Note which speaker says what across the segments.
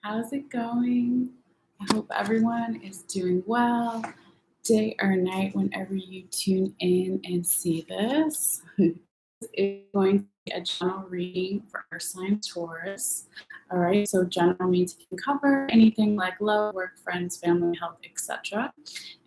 Speaker 1: How's it going? I hope everyone is doing well, day or night, whenever you tune in and see this. Is going to be a general reading for our sign Taurus. All right, so general means it can cover anything like love, work, friends, family, health, etc.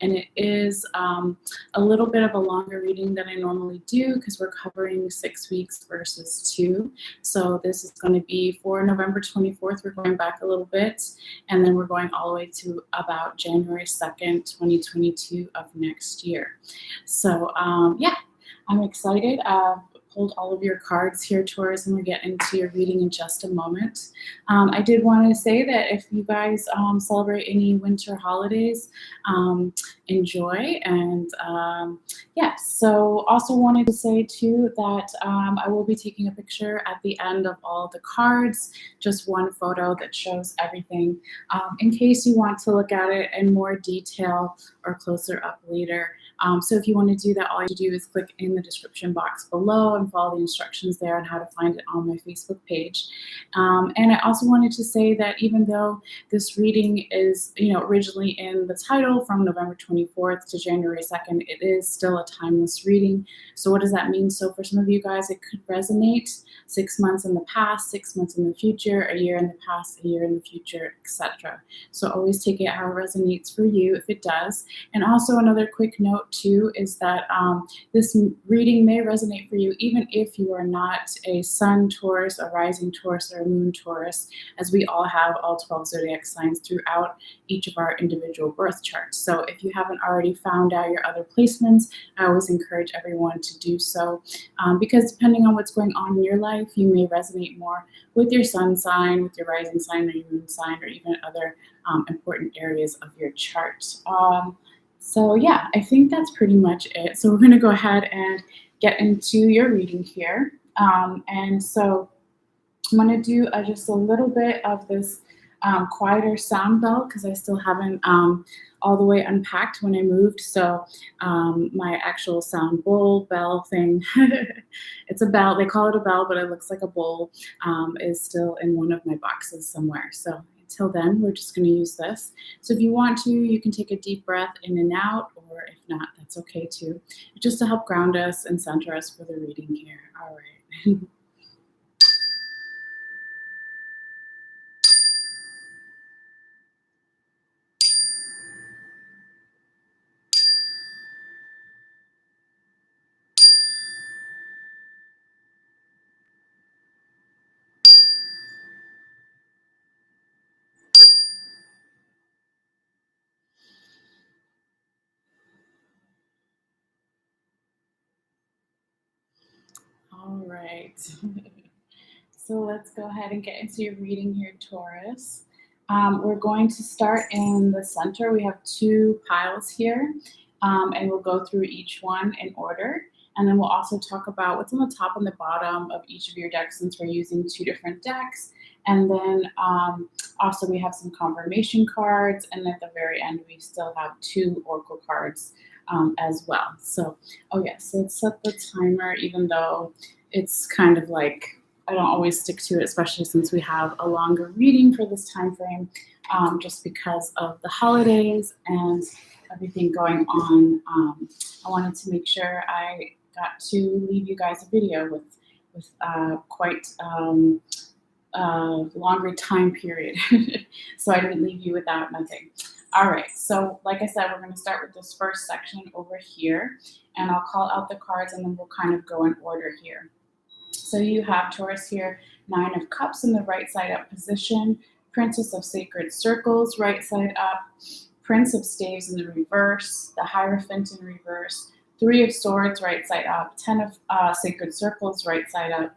Speaker 1: And it is a little bit of a longer reading than I normally do because we're covering 6 weeks versus 2. So this is going to be for November 24th. We're going back a little bit, and then we're going all the way to about January 2nd, 2022 of next year. So yeah, I'm excited. I've pulled all of your cards here, Taurus, and we'll get into your reading in just a moment. I did want to say that if you guys celebrate any winter holidays, enjoy. And yeah, so also wanted to say too that I will be taking a picture at the end of all the cards, just one photo that shows everything, in case you want to look at it in more detail or closer up later. So if you want to do that, all you have to do is click in the description box below and follow the instructions there on how to find it on my Facebook page. And I also wanted to say that even though this reading is, originally in the title from November 24th to January 2nd, it is still a timeless reading. So what does that mean? So for some of you guys, it could resonate 6 months in the past, 6 months in the future, a year in the past, a year in the future, etc. So always take it how it resonates for you if it does. And also another quick note too is that this reading may resonate for you even if you are not a sun Taurus, a rising Taurus, or a moon Taurus, as we all have all 12 zodiac signs throughout each of our individual birth charts. So if you haven't already found out your other placements, I always encourage everyone to do so, because depending on what's going on in your life, you may resonate more with your sun sign, with your rising sign, or your moon sign, or even other important areas of your chart. So yeah, I think that's pretty much it. So we're going to go ahead and get into your reading here. And so I'm going to do just a little bit of this quieter sound bell because I still haven't all the way unpacked when I moved. So my actual sound bowl bell thing, it's a bell. They call it a bell, but it looks like a bowl, is still in one of my boxes somewhere. So until then, we're just going to use this. So if you want to, you can take a deep breath in and out, or if not, that's okay too. Just to help ground us and center us for the reading here. All right. All right. So let's go ahead and get into your reading here, Taurus. We're going to start in the center. We have 2 piles here, and we'll go through each one in order. And then we'll also talk about what's on the top and the bottom of each of your decks since we're using 2 different decks. And then also we have some confirmation cards. And at the very end, we still have 2 oracle cards as well. So, oh yes, let's set the timer, even though it's kind of like I don't always stick to it, especially since we have a longer reading for this time frame, just because of the holidays and everything going on. I wanted to make sure I got to leave you guys a video with quite longer time period, so I didn't leave you without nothing. All right, so like I said, we're going to start with this first section over here, and I'll call out the cards, and then we'll kind of go in order here. So you have Taurus here, 9 of Cups in the right side up position, Princess of Sacred Circles, right side up, Prince of Staves in the reverse, the Hierophant in reverse, 3 of Swords, right side up, 10 of Sacred Circles, right side up,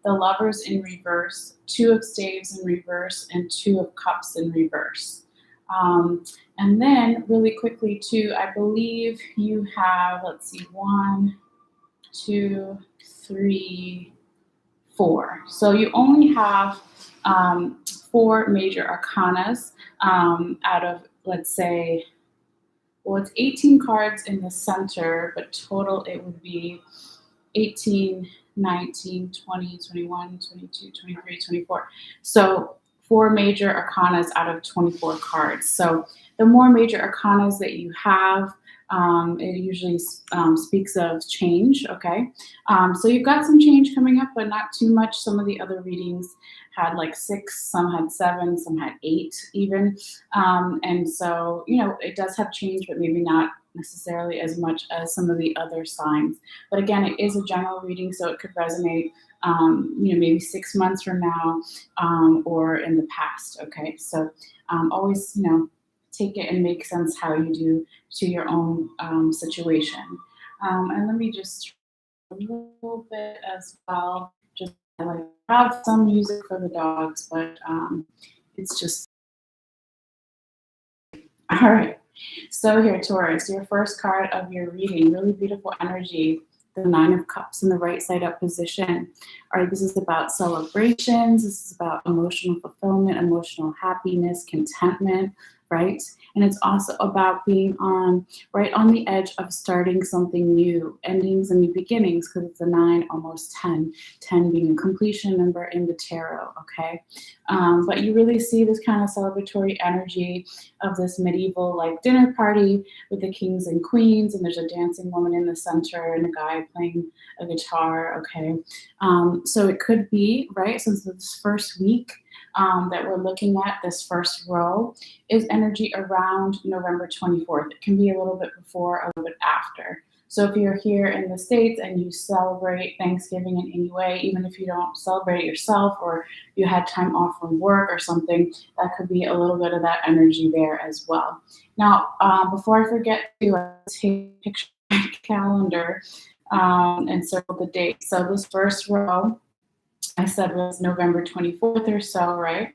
Speaker 1: the Lovers in reverse, 2 of Staves in reverse, and 2 of Cups in reverse. And then really quickly too, I believe you have, let's see, 1, 2, 3, 4. So you only have 4 major arcanas out of, let's say, well, it's 18 cards in the center, but total it would be 18, 19, 20, 21, 22, 23, 24. So 4 major arcanas out of 24 cards. So the more major arcanas that you have, it usually speaks of change. Okay, so you've got some change coming up, but not too much. Some of the other readings had like 6, some had 7, some had 8 even. And so, it does have change, but maybe not necessarily as much as some of the other signs. But again, it is a general reading, so it could resonate, maybe 6 months from now, or in the past. Okay, so always, take it and make sense how you do to your own situation. And let me just a little bit as well. Just I like have some music for the dogs, but it's just all right. So here, Taurus, your first card of your reading, really beautiful energy. The Nine of Cups in the right side up position. All right, this is about celebrations. This is about emotional fulfillment, emotional happiness, contentment, right? And it's also about being right on the edge of starting something new, endings and new beginnings, because it's a 9, almost 10, 10 being a completion number in the tarot, okay? But you really see this kind of celebratory energy of this medieval like dinner party with the kings and queens, and there's a dancing woman in the center and a guy playing a guitar. Okay, so it could be right since this first week that we're looking at, this first row is energy around November 24th. It can be a little bit before, a little bit after. So if you're here in the States and you celebrate Thanksgiving in any way, even if you don't celebrate it yourself or you had time off from work or something, that could be a little bit of that energy there as well. Now, before I forget to take a picture of my calendar and circle the date. So this first row, I said was November 24th or so, right?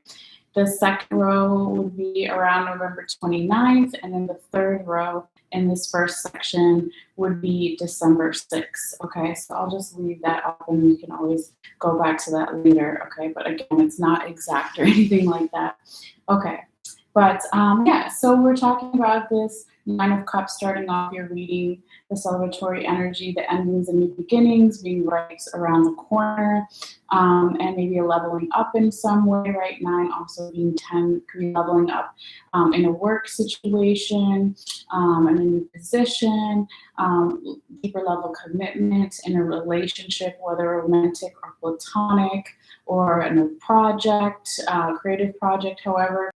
Speaker 1: The second row would be around November 29th, and then the third row in this first section would be December 6th. Okay, so I'll just leave that up and you can always go back to that later. Okay, but again, it's not exact or anything like that. Okay, but yeah, so we're talking about this Nine of Cups starting off your reading, the celebratory energy, the endings and new beginnings being right around the corner, and maybe a leveling up in some way, right? 9 also being 10, could be leveling up in a work situation, in a new position, deeper level commitment in a relationship, whether romantic or platonic, or in a project, creative project, however.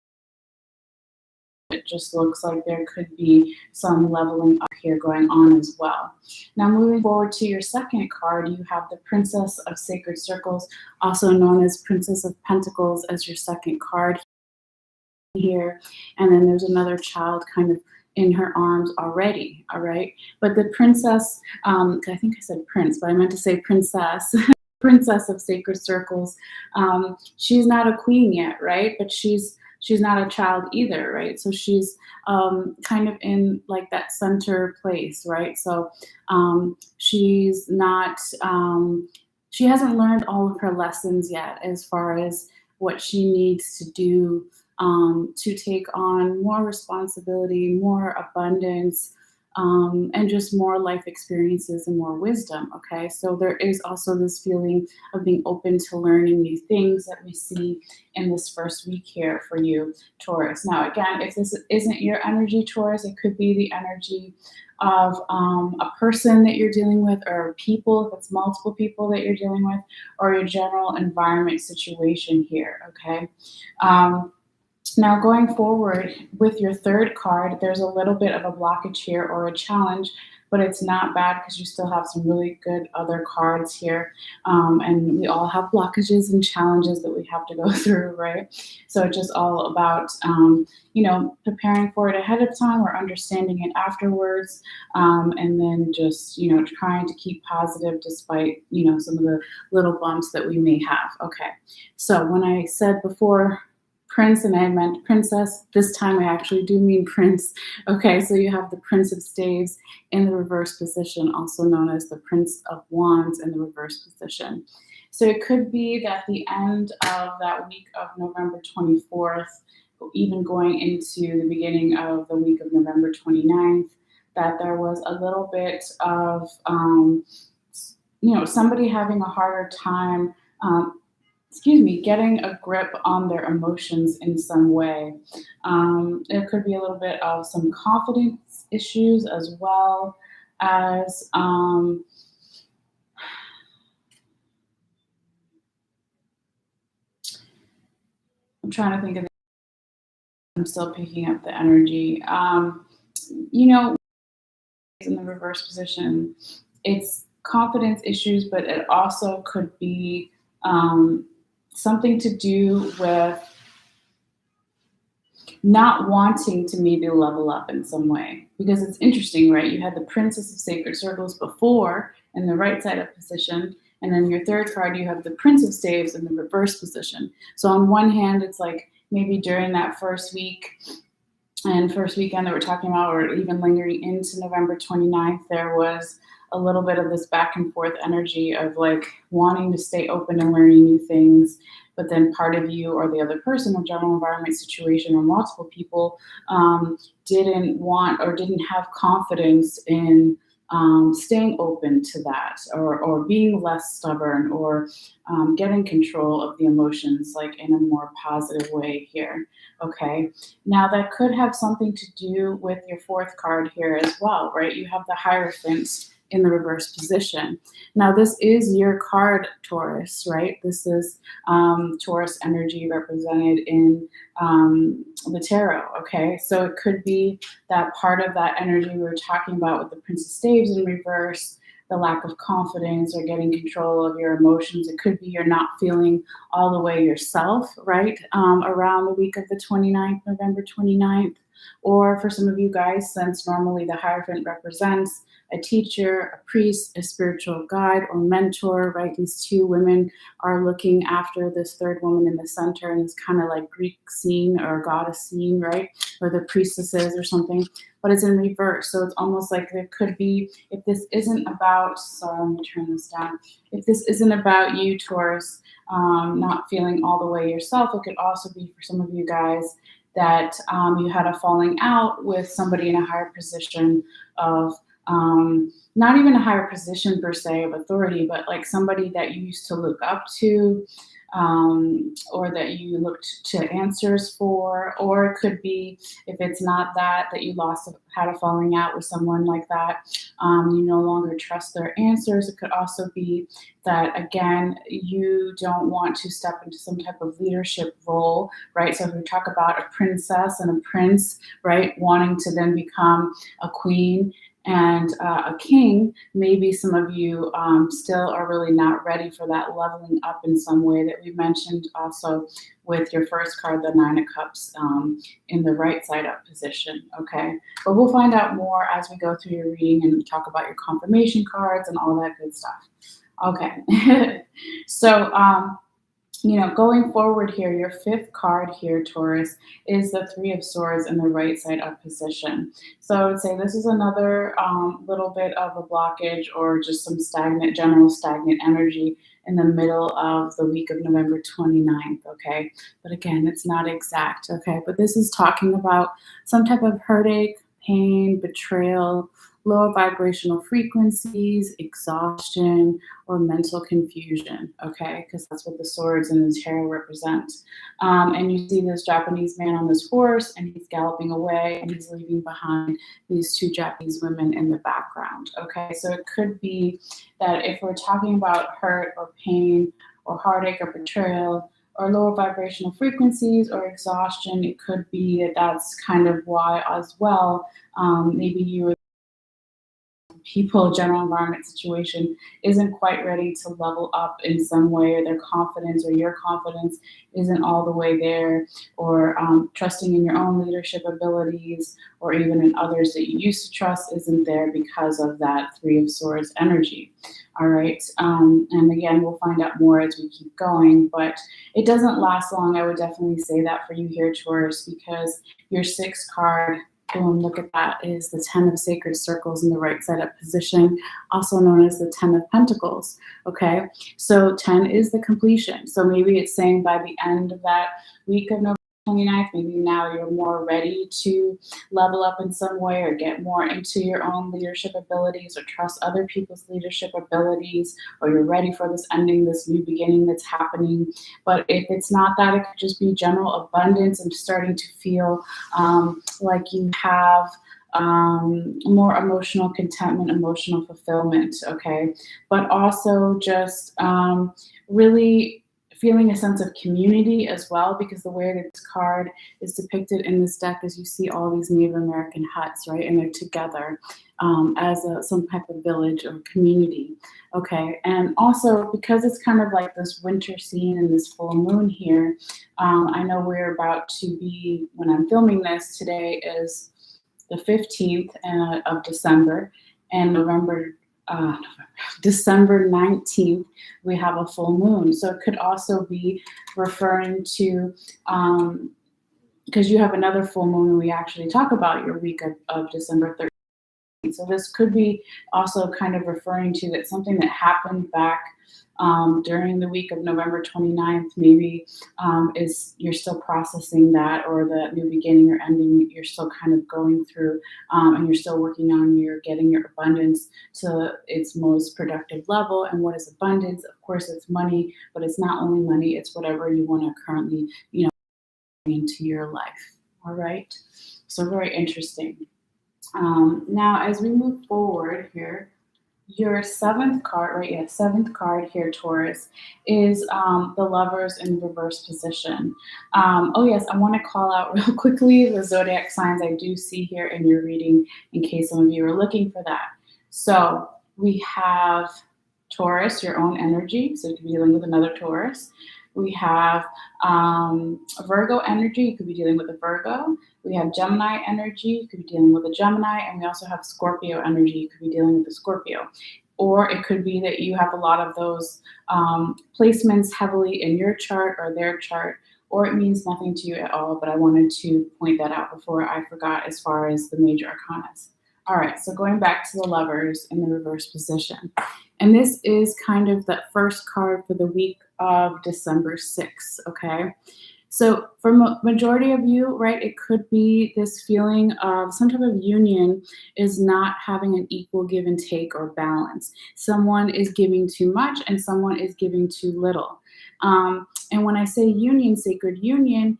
Speaker 1: It just looks like there could be some leveling up here going on as well. Now, moving forward to your second card, you have the Princess of Sacred Circles, also known as Princess of Pentacles, as your second card here. And then there's another child kind of in her arms already, all right? But the princess, I think I said prince, but I meant to say princess. Princess of Sacred Circles. She's not a queen yet, right? But she's not a child either, right? So she's kind of in like that center place, right? So she's not, she hasn't learned all of her lessons yet as far as what she needs to do to take on more responsibility, more abundance, and just more life experiences and more wisdom. Okay, so there is also this feeling of being open to learning new things that we see in this first week here for you, Taurus. Now, again, if this isn't your energy, Taurus, it could be the energy of a person that you're dealing with, or people, if it's multiple people that you're dealing with, or your general environment situation here. Okay. Now, going forward with your third card, there's a little bit of a blockage here or a challenge, but it's not bad because you still have some really good other cards here. And we all have blockages and challenges that we have to go through, right? So it's just all about, preparing for it ahead of time or understanding it afterwards. And then just, trying to keep positive despite, some of the little bumps that we may have. Okay. So when I said before, Prince, and I meant princess. This time I actually do mean prince. Okay, so you have the Prince of Staves in the reverse position, also known as the Prince of Wands in the reverse position. So it could be that the end of that week of November 24th, even going into the beginning of the week of November 29th, that there was a little bit of, somebody having a harder time excuse me, getting a grip on their emotions in some way. It could be a little bit of some confidence issues as well as I'm trying to think of. I'm still picking up the energy. You know, in the reverse position, it's confidence issues, but it also could be um, something to do with not wanting to maybe level up in some way. Because it's interesting, right? You had the Princess of Sacred Circles before in the right side up position. And then your third card, you have the Prince of Staves in the reverse position. So on one hand, it's like maybe during that first week and first weekend that we're talking about, or even lingering into November 29th, there was a little bit of this back and forth energy of like wanting to stay open and learning new things. But then part of you or the other person, or general environment situation, or multiple people didn't want or didn't have confidence in staying open to that, or being less stubborn, or getting control of the emotions, like in a more positive way here. Okay. Now, that could have something to do with your fourth card here as well, right? You have the Hierophant in the reverse position. Now, this is your card, Taurus, right? This is Taurus energy represented in the tarot, okay? So it could be that part of that energy we were talking about with the Prince of Staves in reverse, the lack of confidence or getting control of your emotions. It could be you're not feeling all the way yourself, right? Around the week of the 29th, November 29th. Or for some of you guys, since normally the Hierophant represents a teacher, a priest, a spiritual guide, or mentor, right? These two women are looking after this third woman in the center in this kind of like Greek scene or goddess scene, right? Or the priestesses or something, but it's in reverse. So it's almost like there could be, if this isn't about, sorry, let me turn this down. If this isn't about you, Taurus, not feeling all the way yourself, it could also be for some of you guys that you had a falling out with somebody in a higher position of not even a higher position per se of authority, but like somebody that you used to look up to, or that you looked to answers for. Or it could be, if it's not that, that you had a falling out with someone like that, you no longer trust their answers. It could also be that, again, you don't want to step into some type of leadership role, right? So if we talk about a princess and a prince, right, wanting to then become a queen and a king, maybe some of you still are really not ready for that leveling up in some way that we mentioned also with your first card, the Nine of Cups, in the right side up position, okay? But we'll find out more as we go through your reading and talk about your confirmation cards and all that good stuff. Okay, so going forward here, your fifth card here, Taurus, is the Three of Swords in the right side up position. So I would say this is another little bit of a blockage or just some general stagnant energy in the middle of the week of November 29th, okay? But again, it's not exact, okay? But this is talking about some type of heartache, pain, betrayal, lower vibrational frequencies, exhaustion, or mental confusion, okay? Because that's what the swords and the tarot represent. And you see this Japanese man on this horse, and he's galloping away, and he's leaving behind these two Japanese women in the background, okay? So it could be that if we're talking about hurt or pain or heartache or betrayal or lower vibrational frequencies or exhaustion, it could be that that's kind of why as well, maybe you people, general environment situation isn't quite ready to level up in some way, or their confidence or your confidence isn't all the way there, or trusting in your own leadership abilities or even in others that you used to trust isn't there because of that Three of Swords energy. All right. And again, we'll find out more as we keep going, but it doesn't last long. I would definitely say that for you here, Taurus, because your sixth card, boom, look at that, is the Ten of Sacred Circles in the right side up position, also known as the Ten of Pentacles, okay? So 10 is the completion. So maybe it's saying by the end of that week of November, 29th, maybe now you're more ready to level up in some way or get more into your own leadership abilities or trust other people's leadership abilities, or you're ready for this ending, this new beginning that's happening. But if it's not that, it could just be general abundance and starting to feel like you have more emotional contentment, emotional fulfillment, okay? But also just really feeling a sense of community as well, because the way that this card is depicted in this deck is you see all these Native American huts, right? And they're together as some type of village or community, okay? And also because it's kind of like this winter scene and this full moon here, I know we're about to be, when I'm filming this, today is the 15th of December, and December 19th, we have a full moon. So it could also be referring to, because you have another full moon, and we actually talk about your week of December 13th. So this could be also kind of referring to that something that happened back during the week of November 29th, maybe is you're still processing that, or the new beginning or ending you're still kind of going through, and you're still working on your getting your abundance to its most productive level. And what is abundance? Of course, it's money, but it's not only money, it's whatever you want to currently, into your life. All right. So very interesting. Now, as we move forward here, your seventh card, right? Yeah, seventh card here, Taurus, is the Lovers in reverse position. Oh yes, I want to call out real quickly the zodiac signs I do see here in your reading, in case some of you are looking for that. So we have Taurus, your own energy, so you could be dealing with another Taurus. We have Virgo energy, you could be dealing with a Virgo. We have Gemini energy, you could be dealing with a Gemini, and we also have Scorpio energy, you could be dealing with a Scorpio. Or it could be that you have a lot of those placements heavily in your chart or their chart, or it means nothing to you at all, but I wanted to point that out before I forgot as far as the major arcanas. All right, so going back to the Lovers in the reverse position. And this is kind of the first card for the week of December 6th, okay? So for majority of you, right, it could be this feeling of some type of union is not having an equal give and take or balance. Someone is giving too much and someone is giving too little. And when I say union, sacred union,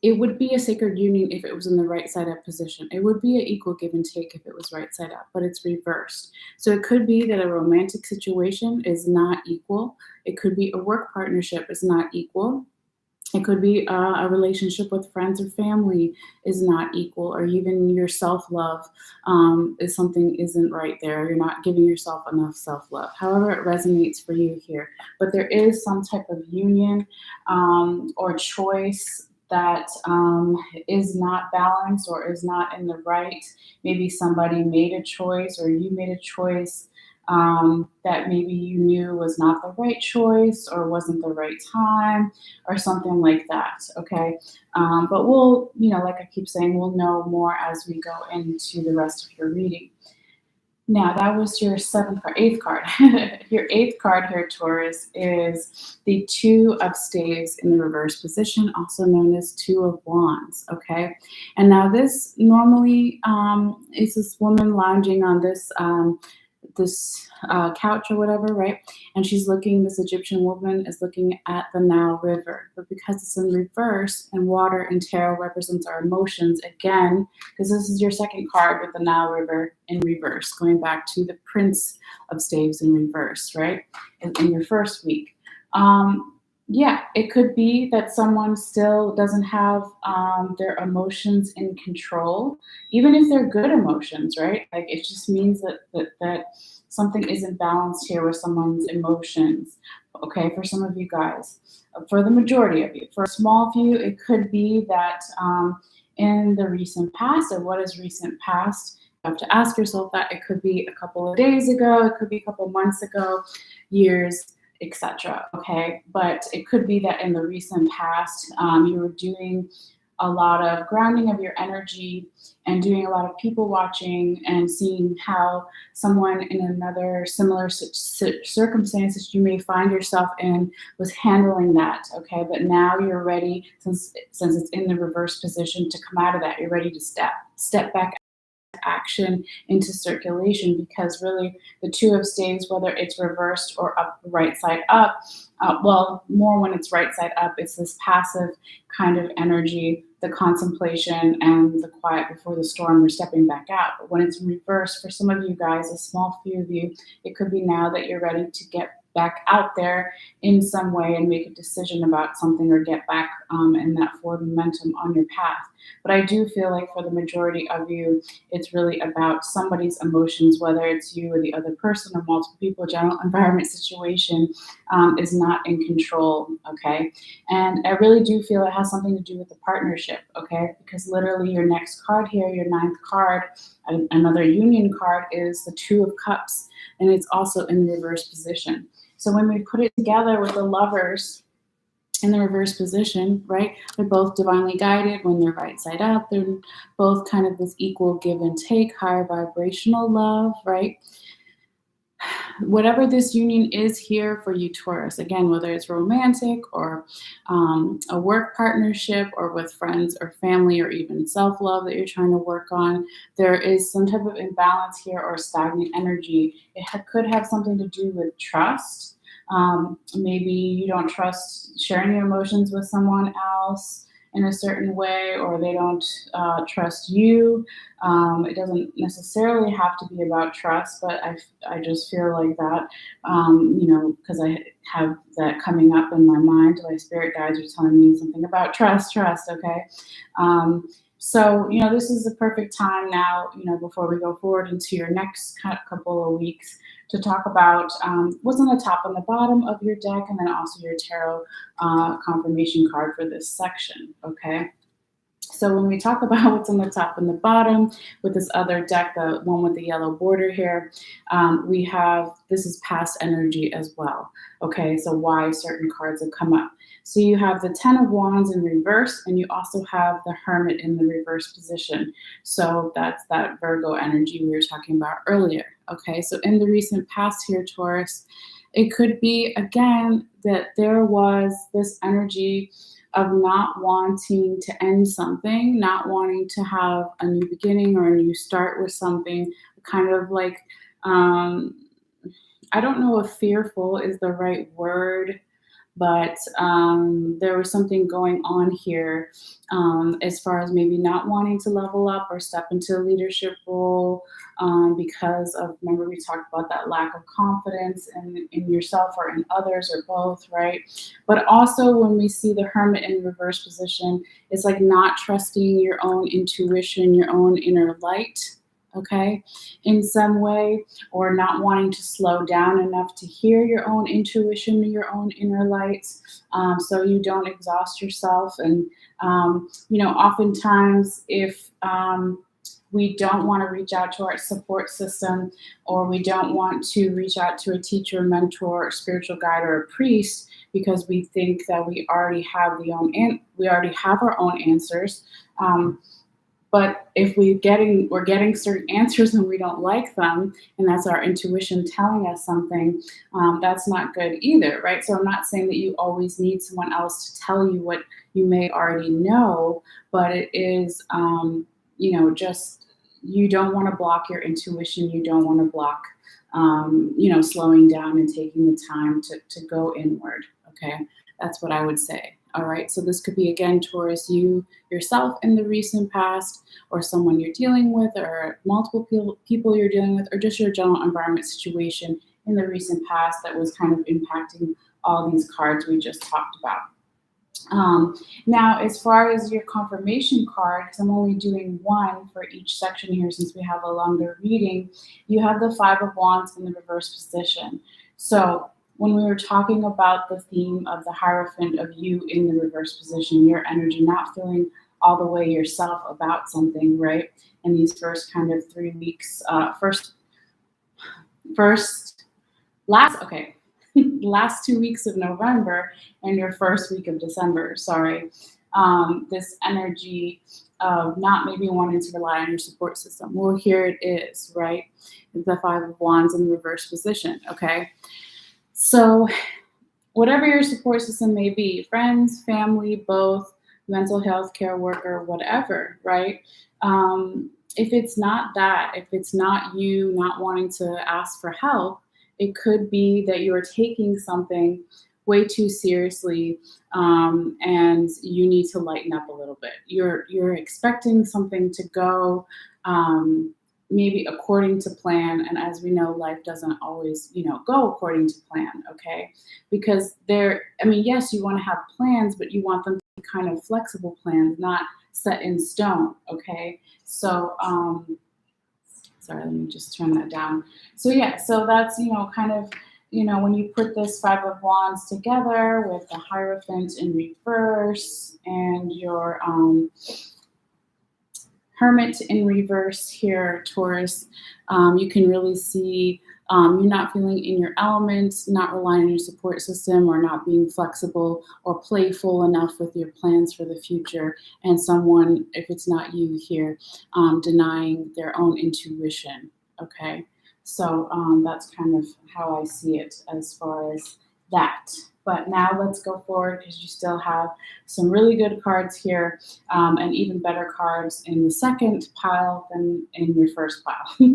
Speaker 1: it would be a sacred union if it was in the right side up position. It would be an equal give and take if it was right side up, but it's reversed. So it could be that a romantic situation is not equal. It could be a work partnership is not equal. It could be a relationship with friends or family is not equal, or even your self-love is something isn't right there. You're not giving yourself enough self-love. However it resonates for you here. But there is some type of union or choice that is not balanced or is not in the right. Maybe somebody made a choice or you made a choice that maybe you knew was not the right choice or wasn't the right time or something like that, okay? But we'll, like I keep saying, we'll know more as we go into the rest of your reading. Now, that was your eighth card. Your eighth card here, Taurus, is the Two of Staves in the reverse position, also known as Two of Wands, okay? And now this normally is this woman lounging on this couch or whatever, right? And this Egyptian woman is looking at the Nile River. But because it's in reverse and water and tarot represents our emotions, again, because this is your second card with the Nile River in reverse, going back to the Prince of Staves in reverse, right? In your first week. Yeah, it could be that someone still doesn't have their emotions in control, even if they're good emotions, right? Like it just means that something isn't balanced here with someone's emotions, okay, for some of you guys. For the majority of you. For a small few, it could be that in the recent past, or what is recent past, you have to ask yourself that. It could be a couple of days ago, it could be a couple of months ago, years, etc. Okay, but it could be that in the recent past you were doing a lot of grounding of your energy and doing a lot of people watching and seeing how someone in another similar circumstance that you may find yourself in was handling that. Okay, but now you're ready, since it's in the reverse position, to come out of that. You're ready to step back action into circulation, because really the two of staves, whether it's reversed or up, right side up, well, more when it's right side up, it's this passive kind of energy, the contemplation and the quiet before the storm, we're stepping back out. But when it's in reverse, for some of you guys, a small few of you, it could be now that you're ready to get back out there in some way and make a decision about something, or get back in that forward momentum on your path. But I do feel like for the majority of you, it's really about somebody's emotions, whether it's you or the other person or multiple people. General environment situation is not in control. Okay, and I really do feel it has something to do with the partnership. Okay, because literally your next card here, your ninth card, another union card, is the Two of Cups, and it's also in the reverse position. So when we put it together with the Lovers in the reverse position, right? They're both divinely guided. When they're right side up, they're both kind of this equal give and take, higher vibrational love, right? Whatever this union is here for you, Taurus, again, whether it's romantic or a work partnership, or with friends or family, or even self love that you're trying to work on, there is some type of imbalance here or stagnant energy. It could have something to do with trust. Maybe you don't trust sharing your emotions with someone else in a certain way, or they don't trust you. It doesn't necessarily have to be about trust, but I just feel like that, because I have that coming up in my mind. My spirit guides are telling me something about trust, okay? So, this is the perfect time now, before we go forward into your next couple of weeks, to talk about what's on the top and the bottom of your deck, and then also your tarot confirmation card for this section, okay? So when we talk about what's on the top and the bottom with this other deck, the one with the yellow border here, we have, this is past energy as well. Okay, so why certain cards have come up. So you have the Ten of Wands in reverse, and you also have the Hermit in the reverse position. So that's that Virgo energy we were talking about earlier. Okay, so in the recent past here, Taurus, it could be, again, that there was this energy of not wanting to end something, not wanting to have a new beginning or a new start with something, kind of like, I don't know if fearful is the right word, but there was something going on here, as far as maybe not wanting to level up or step into a leadership role, because of, remember we talked about that lack of confidence in yourself or in others, or both, right? But also when we see the Hermit in reverse position, it's like not trusting your own intuition, your own inner light, okay, in some way, or not wanting to slow down enough to hear your own intuition, your own inner lights, so you don't exhaust yourself. And, oftentimes if we don't want to reach out to our support system, or we don't want to reach out to a teacher, mentor, or spiritual guide, or a priest, because we think that we already have our own answers. But if we're getting certain answers and we don't like them, and that's our intuition telling us something, that's not good either, right? So I'm not saying that you always need someone else to tell you what you may already know, but it is, just, you don't want to block your intuition. You don't want to block, slowing down and taking the time to go inward. Okay, that's what I would say. All right, so this could be, again, Taurus, you yourself in the recent past, or someone you're dealing with, or multiple people you're dealing with, or just your general environment situation in the recent past that was kind of impacting all these cards we just talked about. Now, as far as your confirmation card, because I'm only doing one for each section here since we have a longer reading, you have the Five of Wands in the reverse position. So when we were talking about the theme of the Hierophant of you in the reverse position, your energy not feeling all the way yourself about something, right? In these first kind of 3 weeks, last 2 weeks of November and your first week of December, sorry. this energy of not maybe wanting to rely on your support system. Well, here it is, right? The Five of Wands in the reverse position, okay? So whatever your support system may be, friends, family, both, mental health care worker, whatever, right? If it's not that, if it's not you not wanting to ask for help, it could be that you're taking something way too seriously, and you need to lighten up a little bit. You're expecting something to go, maybe according to plan, and as we know, life doesn't always, go according to plan. Okay, because I mean, yes, you want to have plans, but you want them to be kind of flexible plans, not set in stone. Okay, so sorry, let me just turn that down. So yeah, so that's, kind of, when you put this Five of Wands together with the Hierophant in reverse and your Hermit in reverse here, Taurus, you can really see you're not feeling in your element, not relying on your support system, or not being flexible or playful enough with your plans for the future. And someone, if it's not you here, denying their own intuition. Okay, so that's kind of how I see it as far as that. But now let's go forward, because you still have some really good cards here, and even better cards in the second pile than in your first pile.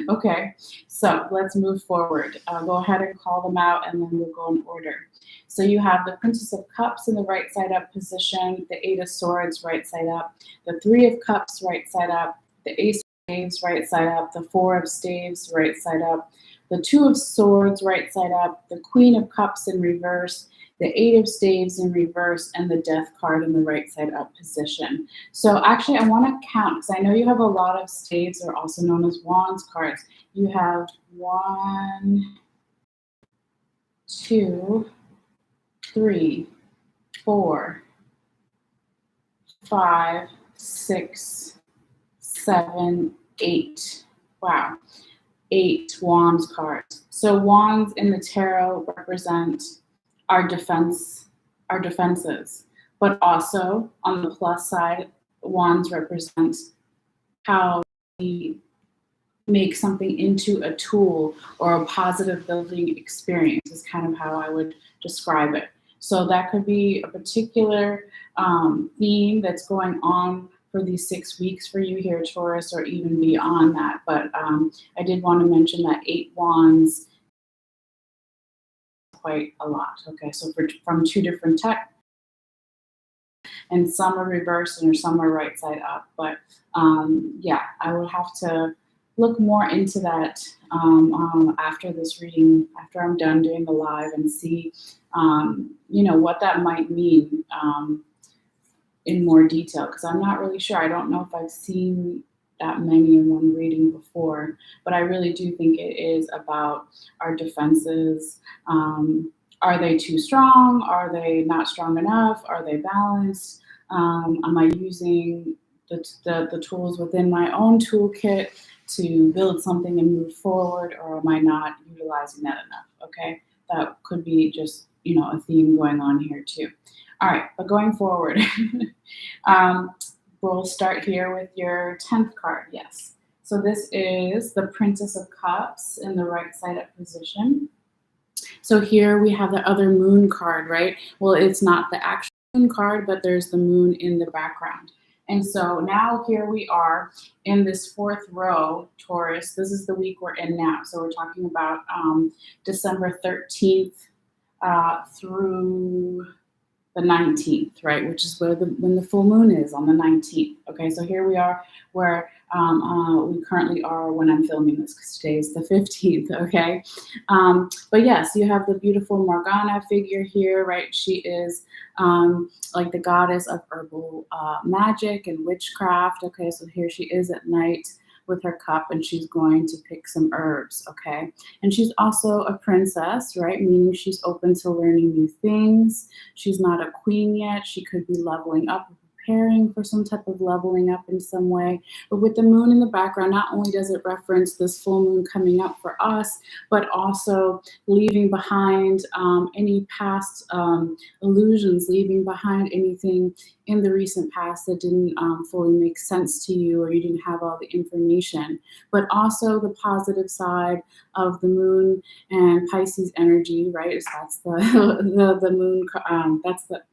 Speaker 1: Okay, so let's move forward. Go ahead and call them out, and then we'll go in order. So you have the Princess of Cups in the right side up position, the Eight of Swords right side up, the Three of Cups right side up, the Ace of Staves right side up, the Four of Staves right side up, the Two of Swords right side up, the Queen of Cups in reverse, the Eight of Staves in reverse, and the Death card in the right side up position. So actually, I want to count, because I know you have a lot of staves, or also known as Wands cards. You have 1, 2, 3, 4, 5, 6, 7, 8. Wow. 8 Wands cards. So Wands in the tarot represent our defenses, but also on the plus side, Wands represent how we make something into a tool or a positive building experience, is kind of how I would describe it. So that could be a particular theme that's going on for these 6 weeks for you here, Taurus, or even beyond that. But I did want to mention that 8 Wands quite a lot. Okay, so from 2 different texts, and some are reversed and some are right side up. But yeah, I would have to look more into that after this reading, after I'm done doing the live, and see, what that might mean in more detail, because I'm not really sure. I don't know if I've seen that many in one reading before, but I really do think it is about our defenses. Are they too strong? Are they not strong enough? Are they balanced? Am I using the tools within my own toolkit to build something and move forward, or am I not utilizing that enough? Okay, that could be just, a theme going on here too. All right, but going forward, we'll start here with your 10th card. Yes. So this is the Princess of Cups in the right side up position. So here we have the other moon card, right? Well, it's not the actual moon card, but there's the moon in the background. And so now here we are in this 4th row, Taurus. This is the week we're in now. So we're talking about December 13th through the 19th, right? Which is when the full moon is, on the 19th. Okay, so here we are where we currently are when I'm filming this, because today is the 15th, okay? But yes, you have the beautiful Morgana figure here, right? She is like the goddess of herbal magic and witchcraft, okay? So here she is at night with her cup, and she's going to pick some herbs, okay? And she's also a princess, right? Meaning she's open to learning new things. She's not a queen yet. She could be leveling up, preparing for some type of leveling up in some way. But with the moon in the background, not only does it reference this full moon coming up for us, but also leaving behind any past illusions, leaving behind anything in the recent past that didn't fully make sense to you, or you didn't have all the information. But also the positive side of the moon and Pisces energy, right? So that's the moon. That's the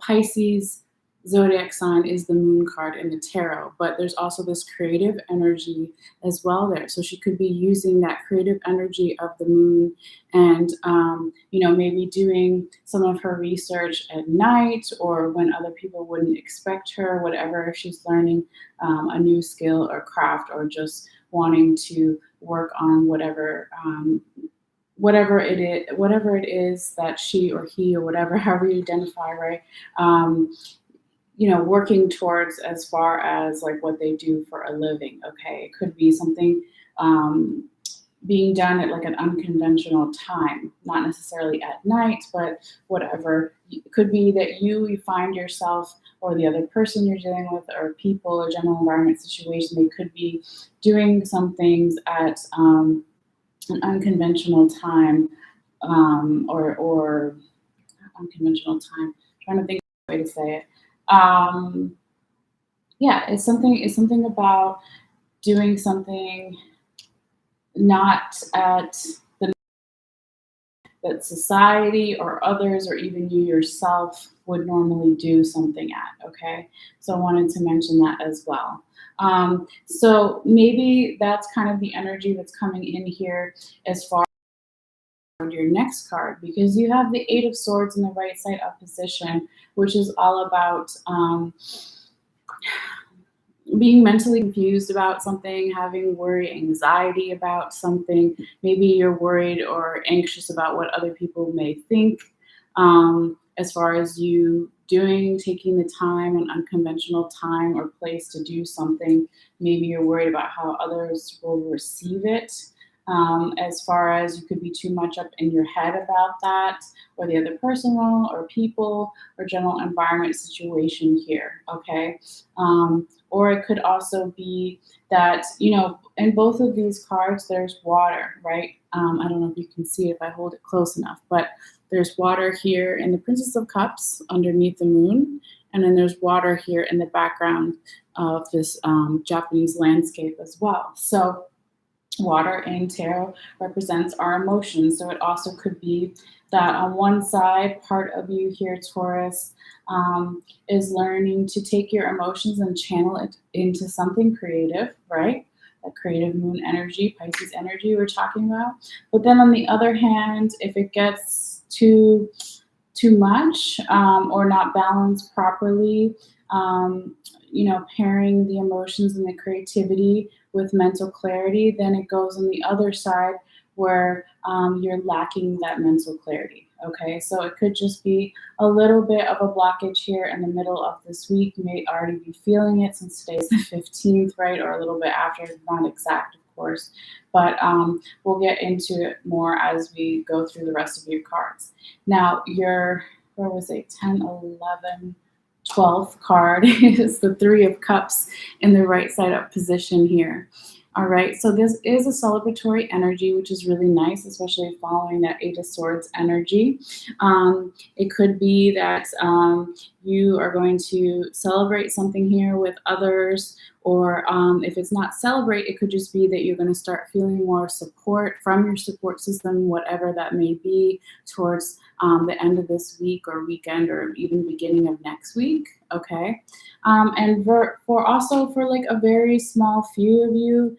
Speaker 1: Pisces zodiac sign is the moon card in the tarot, but there's also this creative energy as well there. So she could be using that creative energy of the moon and, maybe doing some of her research at night or when other people wouldn't expect her, whatever, if she's learning a new skill or craft or just wanting to work on whatever it is that she or he or whatever, however you identify, right? Um, working towards as far as like what they do for a living. Okay, it could be something um, being done at like an unconventional time, not necessarily at night, but whatever. It could be that you find yourself or the other person you're dealing with or people or general environment situation, they could be doing some things at an unconventional time or unconventional time. Trying to think of a way to say it. Um, yeah, it's something about doing something not at the that society or others or even you yourself would normally do something at. Okay, so I wanted to mention that as well. So maybe that's kind of the energy that's coming in here as far your next card, because you have the Eight of Swords in the right side up position, which is all about being mentally confused about something, having worry, anxiety about something. Maybe you're worried or anxious about what other people may think, as far as you taking the time, an unconventional time or place to do something. Maybe you're worried about how others will receive it. As far as you could be too much up in your head about that, or the other person will, or people, or general environment situation here. Okay. Or it could also be that, in both of these cards, there's water, right? I don't know if you can see it if I hold it close enough, but there's water here in the Princess of Cups underneath the moon. And then there's water here in the background of this Japanese landscape as well. So water in tarot represents our emotions. So it also could be that on one side, part of you here, Taurus, is learning to take your emotions and channel it into something creative, right? That creative moon energy, Pisces energy we're talking about. But then on the other hand, if it gets too much or not balanced properly, pairing the emotions and the creativity with mental clarity, then it goes on the other side where you're lacking that mental clarity. Okay, so it could just be a little bit of a blockage here in the middle of this week. You may already be feeling it since today's the 15th, right? Or a little bit after, not exact, of course. But we'll get into it more as we go through the rest of your cards. Now, where was it? 10, 11, 12th card is the Three of Cups in the right side up position here. All right, so this is a celebratory energy, which is really nice, especially following that Eight of Swords energy. It could be that you are going to celebrate something here with others, or if it's not celebrate, it could just be that you're going to start feeling more support from your support system, whatever that may be, towards the end of this week or weekend or even beginning of next week. Okay, and for like a very small few of you,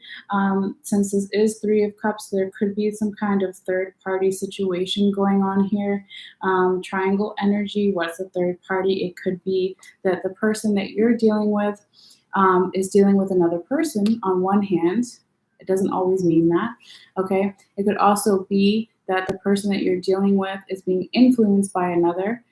Speaker 1: since this is Three of Cups, there could be some kind of third party situation going on here. Triangle energy. What's the third party? It could be that the person that you're dealing with is dealing with another person on one hand. It doesn't always mean that. Okay, it could also be that the person that you're dealing with is being influenced by another.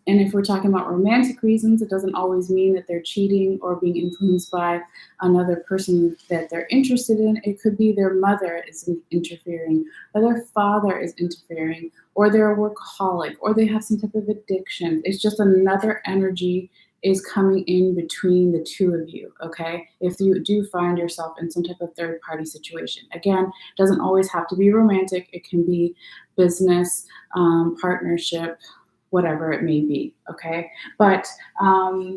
Speaker 1: And if we're talking about romantic reasons, it doesn't always mean that they're cheating or being influenced by another person that they're interested in. It could be their mother is interfering, or their father is interfering, or they're a workaholic, or they have some type of addiction. It's just another energy is coming in between the two of you, okay? If you do find yourself in some type of third party situation. Again, doesn't always have to be romantic. It can be business, partnership, whatever it may be, okay? But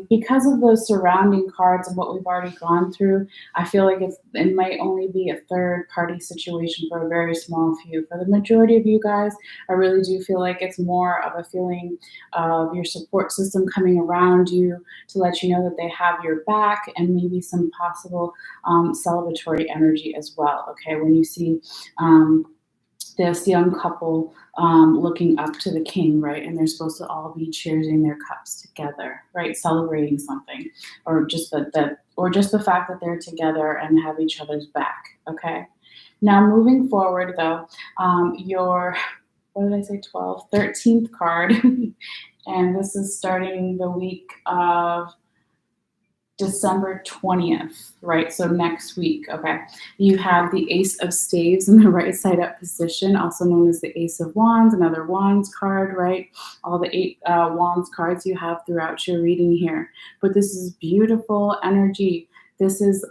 Speaker 1: because of those surrounding cards and what we've already gone through, I feel like it might only be a third party situation for a very small few. For the majority of you guys, I really do feel like it's more of a feeling of your support system coming around you to let you know that they have your back, and maybe some possible celebratory energy as well, okay? When you see this young couple looking up to the king, right? And they're supposed to all be cheering their cups together, right? Celebrating something, or just the fact that they're together and have each other's back. Okay. Now moving forward, though, your what did I say? 12th, 13th card, and this is starting the week of December 20th, right? So next week, okay. You have the Ace of Staves in the right side up position, also known as the Ace of Wands, another Wands card, right? All the 8 Wands cards you have throughout your reading here. But this is beautiful energy. This is,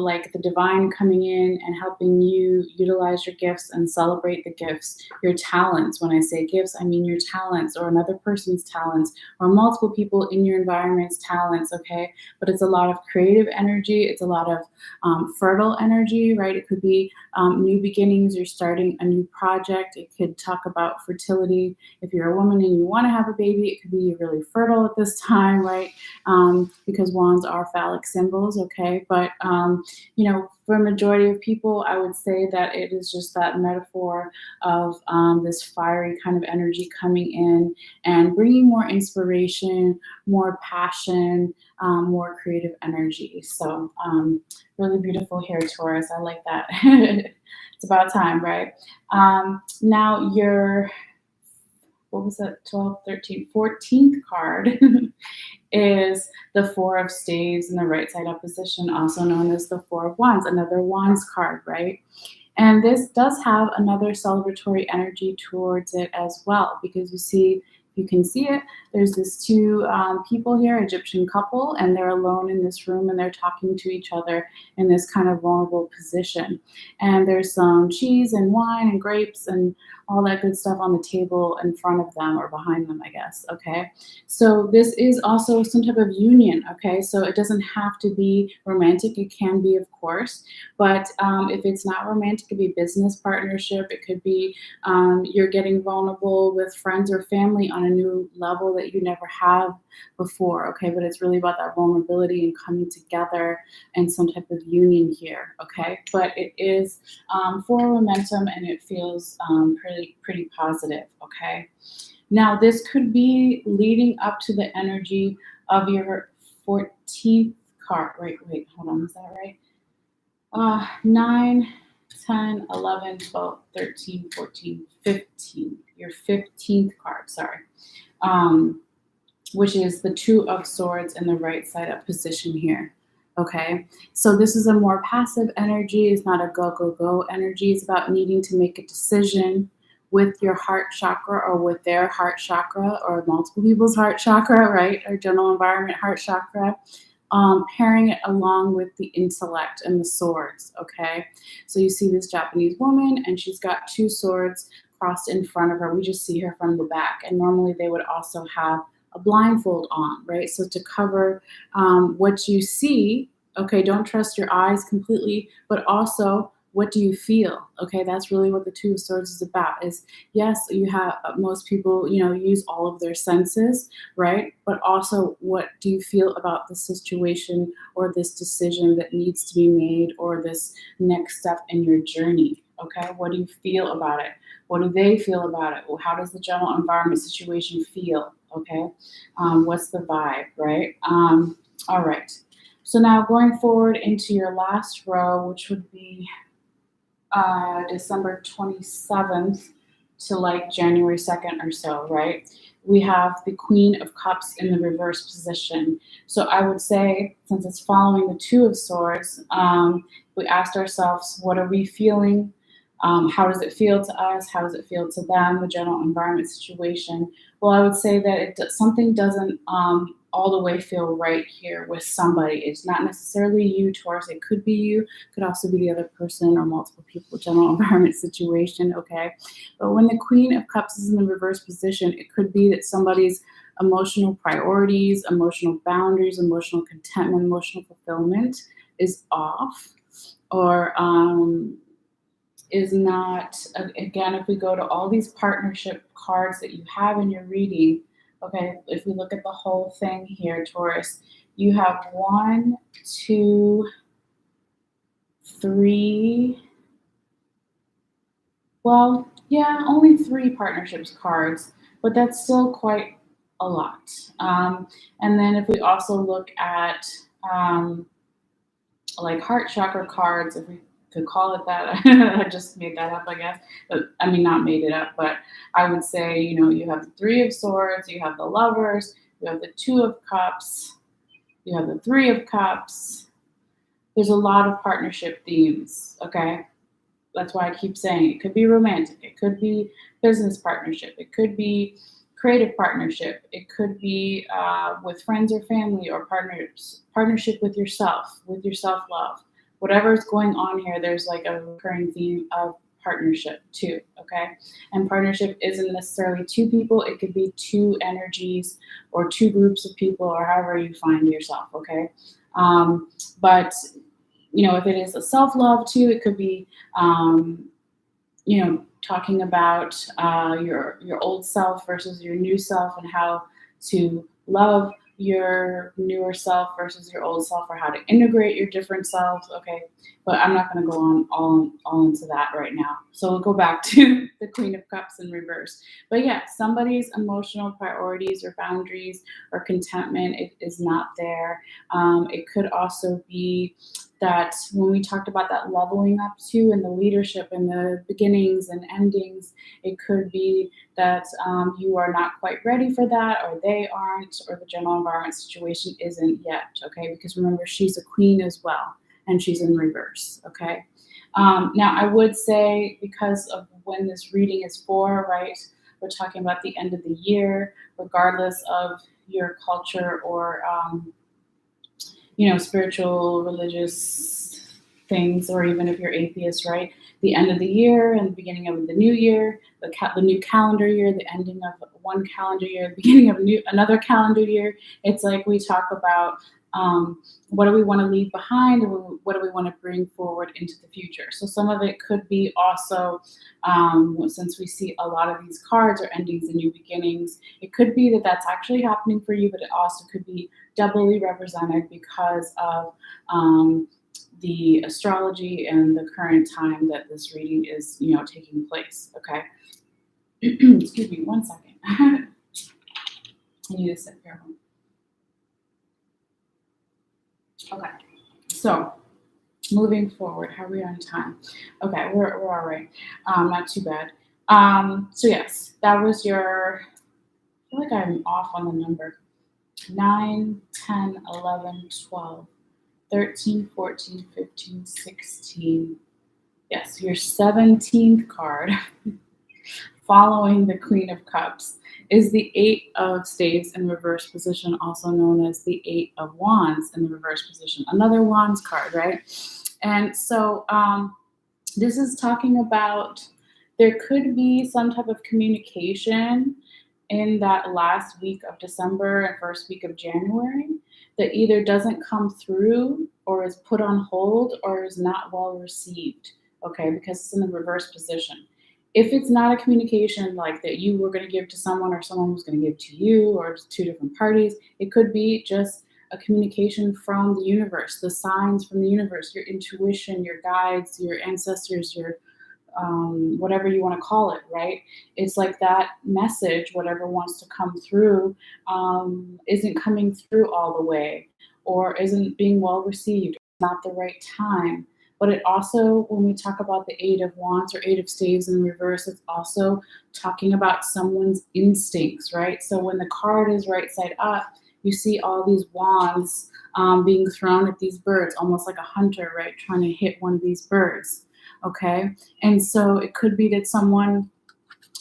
Speaker 1: like the divine coming in and helping you utilize your gifts and celebrate the gifts, your talents. When I say gifts, I mean your talents, or another person's talents, or multiple people in your environment's talents, okay? But it's a lot of creative energy. It's a lot of fertile energy, right? It could be new beginnings. You're starting a new project. It could talk about fertility. If you're a woman and you want to have a baby, it could be really fertile at this time, right? Because wands are phallic symbols, okay? But, for a majority of people, I would say that it is just that metaphor of this fiery kind of energy coming in and bringing more inspiration, more passion, more creative energy. So really beautiful here, Taurus. I like that. It's about time, right? Now your, what was that, 12, 13, 14th card is the Four of Staves in the right side up position, also known as the Four of Wands, another Wands card, right? And this does have another celebratory energy towards it as well, because you can see it, there's these two people here, Egyptian couple, and they're alone in this room and they're talking to each other in this kind of vulnerable position. And there's some cheese and wine and grapes and all that good stuff on the table in front of them, or behind them, I guess, okay? So this is also some type of union, okay? So it doesn't have to be romantic. It can be, of course, but if it's not romantic, it could be business partnership. It could be you're getting vulnerable with friends or family on a new level that you never have before, okay? But it's really about that vulnerability and coming together and some type of union here, okay? But it is for momentum, and it feels pretty positive, okay? Now, this could be leading up to the energy of your 14th card. Wait, hold on, is that right? 9, 10, 11, 12, 13, 14, 15. Your 15th card, sorry. Which is the Two of Swords in the right side up position here. Okay, so this is a more passive energy. It's not a go energy. It's about needing to make a decision with your heart chakra, or with their heart chakra, or multiple people's heart chakra, right? Or general environment heart chakra. Pairing it along with the intellect and the swords, okay? So you see this Japanese woman, and she's got 2 swords crossed in front of her. We just see her from the back, and normally they would also have a blindfold on, right? So to cover what you see, okay, don't trust your eyes completely, but also, what do you feel? Okay, that's really what the Two of Swords is about. Is, yes, you have most people, use all of their senses, right? But also, what do you feel about the situation, or this decision that needs to be made, or this next step in your journey? Okay, what do you feel about it? What do they feel about it? Well, how does the general environment situation feel? Okay, what's the vibe, right? All right. So now going forward into your last row, which would be December 27th to like January 2nd or so, right? We have the Queen of Cups in the reverse position. So I would say, since it's following the Two of Swords, we asked ourselves, what are we feeling? How does it feel to us? How does it feel to them, the general environment situation? Well, I would say that something doesn't all the way feel right here with somebody. It's not necessarily you, Taurus. It could be you, could also be the other person or multiple people, general environment situation, okay? But when the Queen of Cups is in the reverse position, it could be that somebody's emotional priorities, emotional boundaries, emotional contentment, emotional fulfillment is off, or is not, again, if we go to all these partnership cards that you have in your reading, okay, if we look at the whole thing here, Taurus, you have one, two, three, well, yeah, only three partnerships cards, but that's still quite a lot. And then if we also look at like heart chakra cards, if we could call it that. I just made that up, I guess. But I mean, not made it up, but I would say, you have the Three of Swords, you have the Lovers, you have the Two of Cups, you have the Three of Cups. There's a lot of partnership themes, okay? That's why I keep saying it could be romantic, it could be business partnership, it could be creative partnership, it could be with friends or family or partnership with your self love. Whatever's going on here, there's like a recurring theme of partnership too, okay? And partnership isn't necessarily two people, it could be two energies or two groups of people or however you find yourself, okay? But if it is a self-love too, it could be, talking about your old self versus your new self and how to love your newer self versus your old self, or how to integrate your different selves. Okay, but I'm not going to go on all into that right now. So we'll go back to the Queen of Cups in reverse. But yeah, somebody's emotional priorities or boundaries or contentment is not there. It could also be that when we talked about that leveling up too, and the leadership and the beginnings and endings, it could be that you are not quite ready for that, or they aren't, or the general environment situation isn't yet, okay? Because remember, she's a queen as well, and she's in reverse, okay? Now, I would say, because of when this reading is for, right, we're talking about the end of the year, regardless of your culture or spiritual, religious things, or even if you're atheist, right? The end of the year and the beginning of the new year, the new calendar year, the ending of one calendar year, the beginning of another calendar year. It's like we talk about what do we want to leave behind, and what do we want to bring forward into the future. So some of it could be also, since we see a lot of these cards are endings and new beginnings, it could be that that's actually happening for you, but it also could be doubly represented because of the astrology and the current time that this reading is, taking place. Okay. Excuse me, 1 second. I need to sip here. Okay. So moving forward, how are we on time? Okay, we're all right. Not too bad. So yes, that was your. I feel like I'm off on the number. 9, 10, 11, 12, 13, 14, 15, 16. Yes, your 17th card, following the Queen of Cups, is the Eight of Staves in reverse position, also known as the Eight of Wands in the reverse position. Another Wands card, right? And so this is talking about, there could be some type of communication in that last week of December and first week of January that either doesn't come through, or is put on hold, or is not well received, okay, because it's in the reverse position. If it's not a communication like that you were going to give to someone, or someone was going to give to you, or two different parties, it could be just a communication from the universe, the signs from the universe, your intuition, your guides, your ancestors, your whatever you want to call it, right? It's like that message, whatever wants to come through, isn't coming through all the way, or isn't being well received, not the right time. But it also, when we talk about the Eight of Wands or Eight of Staves in reverse, it's also talking about someone's instincts, right? So when the card is right side up, you see all these wands being thrown at these birds, almost like a hunter, right, trying to hit one of these birds. Okay, and so it could be that someone,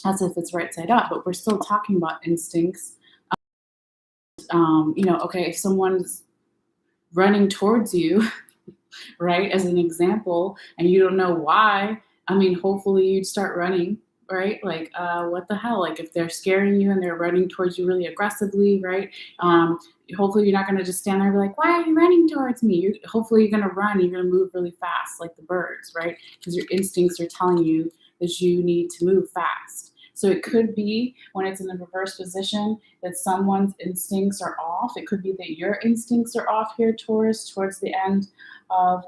Speaker 1: as if it's right side up, but we're still talking about instincts, Okay, if someone's running towards you, right? As an example, and you don't know why. I mean, hopefully you'd start running, right? Like, what the hell? Like, if they're scaring you and they're running towards you really aggressively, right? Um, Hopefully you're not going to just stand there and be like, why are you running towards me? Hopefully you're going to run. You're going to move really fast, like the birds, right? Because your instincts are telling you that you need to move fast. So it could be when it's in the reverse position that someone's instincts are off. It could be that your instincts are off here, Taurus, towards the end of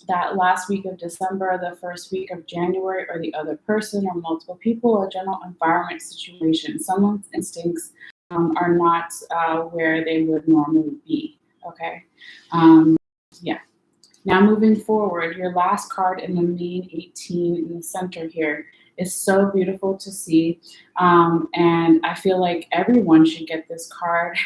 Speaker 1: that last week of December, the first week of January, or the other person or multiple people, or general environment situation. Someone's instincts are not where they would normally be. Okay. Yeah. Now, moving forward, your last card in the main 18 in the center here is so beautiful to see. And I feel like everyone should get this card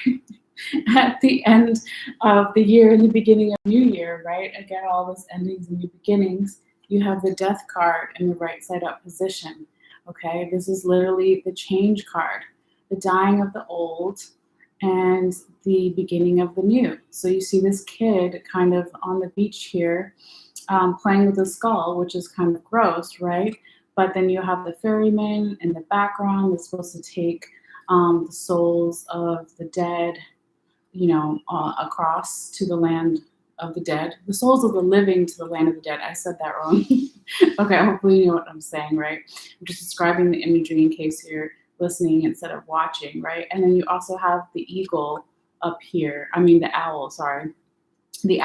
Speaker 1: at the end of the year and the beginning of New Year, right? Again, all those endings and new beginnings. You have the Death card in the right side up position. Okay, this is literally the change card, the dying of the old and the beginning of the new. So you see this kid kind of on the beach here playing with a skull, which is kind of gross, right? But then you have the ferryman in the background that's supposed to take the souls of the dead, across to the land of the dead, the souls of the living to the land of the dead. I said that wrong. Okay, hopefully you know what I'm saying, right? I'm just describing the imagery in case you're listening instead of watching, right? And then you also have the eagle up here. I mean, the owl, sorry. The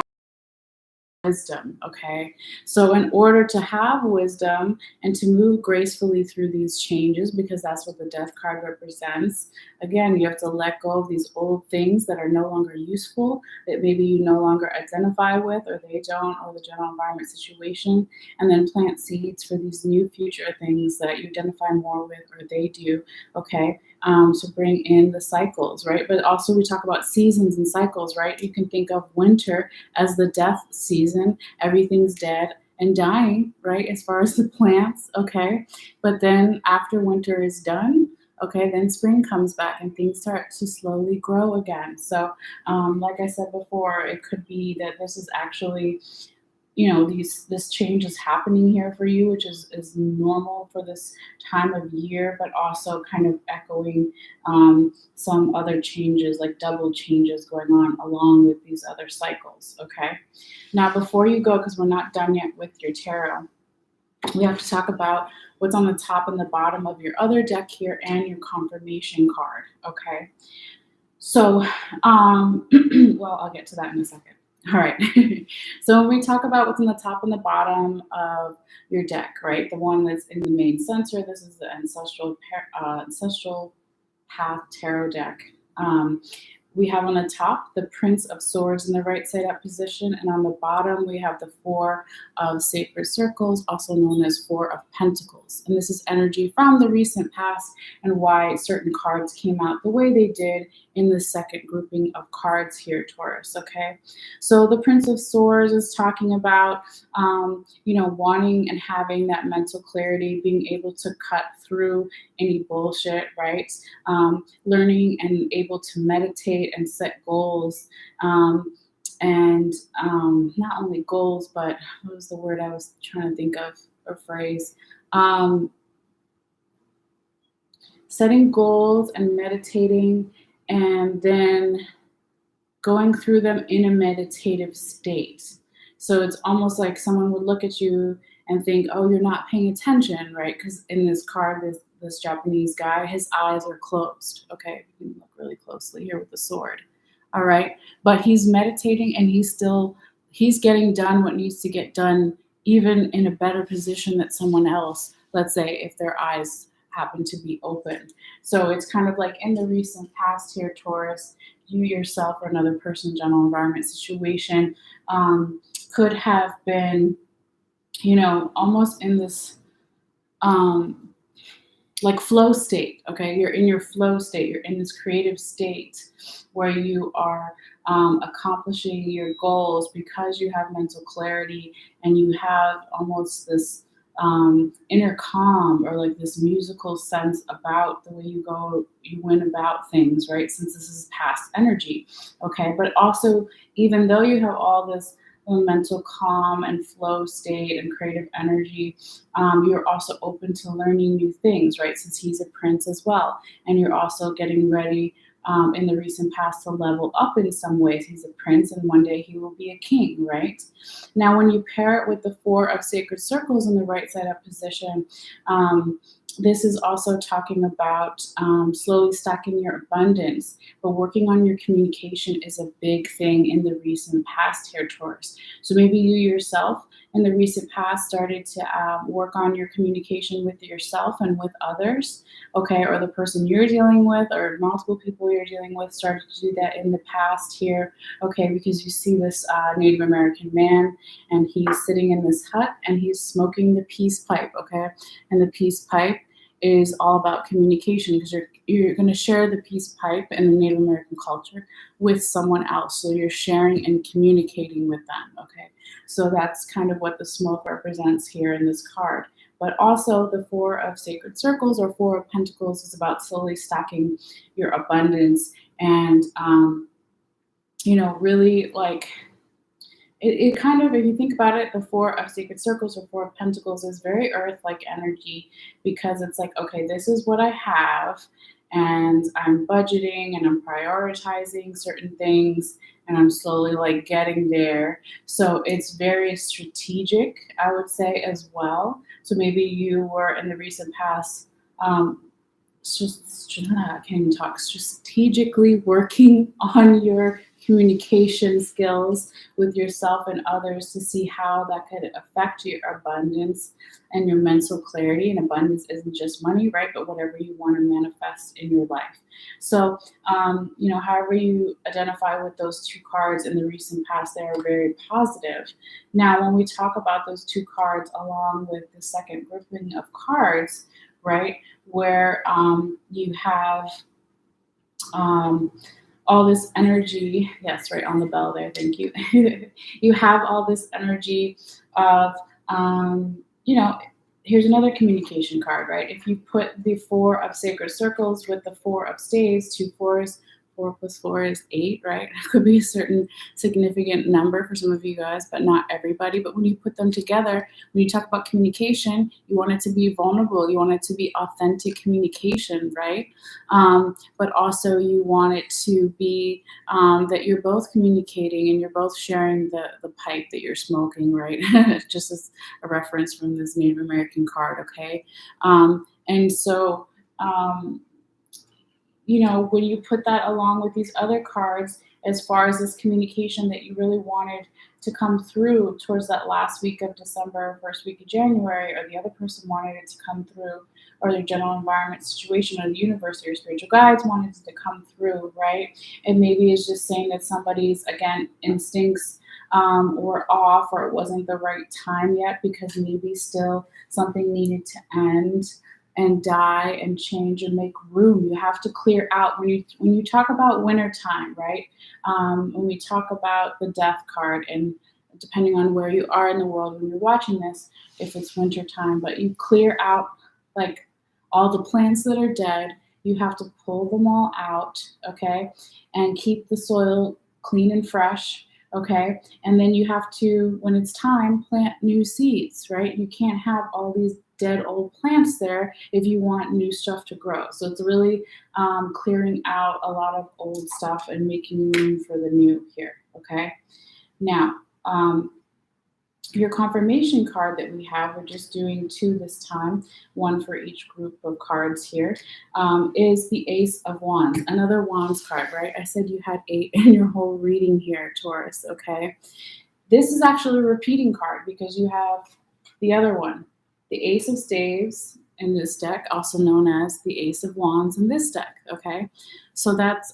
Speaker 1: wisdom, okay? So in order to have wisdom and to move gracefully through these changes, because that's what the death card represents, again, you have to let go of these old things that are no longer useful, that maybe you no longer identify with, or they don't, or the general environment situation, and then plant seeds for these new future things that you identify more with, or they do, okay? To bring in the cycles, right? But also we talk about seasons and cycles, right? You can think of winter as the death season. Everything's dead and dying, right? As far as the plants, okay? But then after winter is done, okay, then spring comes back and things start to slowly grow again. So, like I said before, it could be that this is actually this change is happening here for you, which is normal for this time of year, but also kind of echoing some other changes, like double changes going on along with these other cycles. Okay, now before you go, because we're not done yet with your tarot, we have to talk about what's on the top and the bottom of your other deck here and your confirmation card. Okay, so well, I'll get to that in a second. All right. So when we talk about what's on the top and the bottom of your deck, right? The one that's in the main center, this is the ancestral path tarot deck. We have on the top the Prince of Swords in the right side up position, and on the bottom we have the Four of Sacred Circles, also known as Four of Pentacles. And this is energy from the recent past and why certain cards came out the way they did in the second grouping of cards here, Taurus, okay? So the Prince of Swords is talking about, wanting and having that mental clarity, being able to cut through any bullshit, right? Learning and able to meditate and set goals. And not only goals, but what was the word I was trying to think of, or phrase? Setting goals and meditating, and then going through them in a meditative state. So it's almost like someone would look at you and think, oh, you're not paying attention, right? Because in this card, this Japanese guy, his eyes are closed. Okay, you can look really closely here with the sword. All right, but he's meditating and he's getting done what needs to get done, even in a better position than someone else. Let's say if their eyes happen to be open. So it's kind of like in the recent past here, Taurus, you yourself or another person, general environment situation, could have been, almost in this like flow state. Okay, you're in your flow state. You're in this creative state where you are accomplishing your goals because you have mental clarity and you have almost this inner calm or like this musical sense about the way you went about things, right? Since this is past energy, okay? But also, even though you have all this mental calm and flow state and creative energy, you're also open to learning new things, right? Since he's a prince as well. And you're also getting ready in the recent past to level up in some ways. He's a prince, and one day he will be a king, right? Now, when you pair it with the Four of Sacred Circles in the right side up position, um, this is also talking about slowly stacking your abundance, but working on your communication is a big thing in the recent past here, Taurus. So maybe you yourself in the recent past started to work on your communication with yourself and with others, okay, or the person you're dealing with, or multiple people you're dealing with started to do that in the past here, okay, because you see this Native American man and he's sitting in this hut and he's smoking the peace pipe, okay, and the peace pipe is all about communication because you're going to share the peace pipe in the Native American culture with someone else. So you're sharing and communicating with them. Okay. So that's kind of what the smoke represents here in this card. But also the Four of Sacred Circles or Four of Pentacles is about slowly stacking your abundance and, really like it kind of, if you think about it, the Four of Sacred Circles or Four of Pentacles is very earth like energy because it's like, okay, this is what I have, and I'm budgeting and I'm prioritizing certain things and I'm slowly like getting there. So it's very strategic, I would say, as well. So maybe you were in the recent past. I can't even talk, strategically working on your communication skills with yourself and others to see how that could affect your abundance and your mental clarity. And abundance isn't just money, right? But whatever you want to manifest in your life. So, however you identify with those two cards in the recent past, they are very positive. Now, when we talk about those two cards along with the second grouping of cards, right, where you have um, all this energy. Yes, right on the bell there. Thank you. You have all this energy of, here's another communication card, right? If you put the Four of Sacred Circles with the Four of Staves, two fours, 4 + 4 is 8, right? It could be a certain significant number for some of you guys, but not everybody. But when you put them together, when you talk about communication, you want it to be vulnerable. You want it to be authentic communication, right? But also you want it to be that you're both communicating and you're both sharing the pipe that you're smoking, right? Just as a reference from this Native American card, okay? And so, when you put that along with these other cards, as far as this communication that you really wanted to come through towards that last week of December, first week of January, or the other person wanted it to come through, or their general environment situation, or the universe, or your spiritual guides wanted it to come through, right? And maybe it's just saying that somebody's, again, instincts were off, or it wasn't the right time yet because maybe still something needed to end and die and change and make room. You have to clear out when you talk about winter time, right? When we talk about the death card, and depending on where you are in the world when you're watching this, if it's winter time, but you clear out like all the plants that are dead. You have to pull them all out, okay, and keep the soil clean and fresh. Okay, and then you have to, when it's time, plant new seeds, right? You can't have all these dead old plants there if you want new stuff to grow. So it's really clearing out a lot of old stuff and making room for the new here. Okay, now your confirmation card that we have, we're just doing 2 this time, 1 for each group of cards here, is the Ace of Wands, another Wands card, right? I said you had 8 in your whole reading here, Taurus, okay? This is actually a repeating card because you have the other one, the Ace of Staves in this deck, also known as the Ace of Wands in this deck, okay? So that's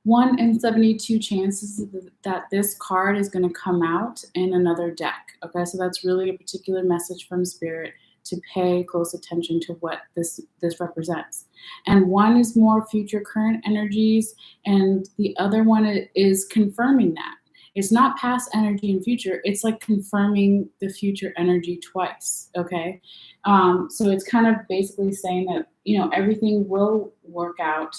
Speaker 1: 1 in 72 chances that this card is going to come out in another deck. Okay, so that's really a particular message from Spirit to pay close attention to what this represents. And 1 is more future current energies, and the other one is confirming that. It's not past energy and future. It's like confirming the future energy twice. Okay. So it's kind of basically saying that, everything will work out,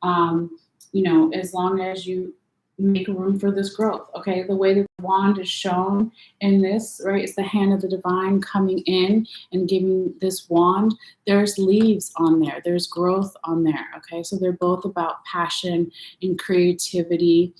Speaker 1: as long as you make room for this growth. Okay. The way that the wand is shown in this, right, is the hand of the divine coming in and giving this wand. There's leaves on there, there's growth on there. Okay. So they're both about passion and creativity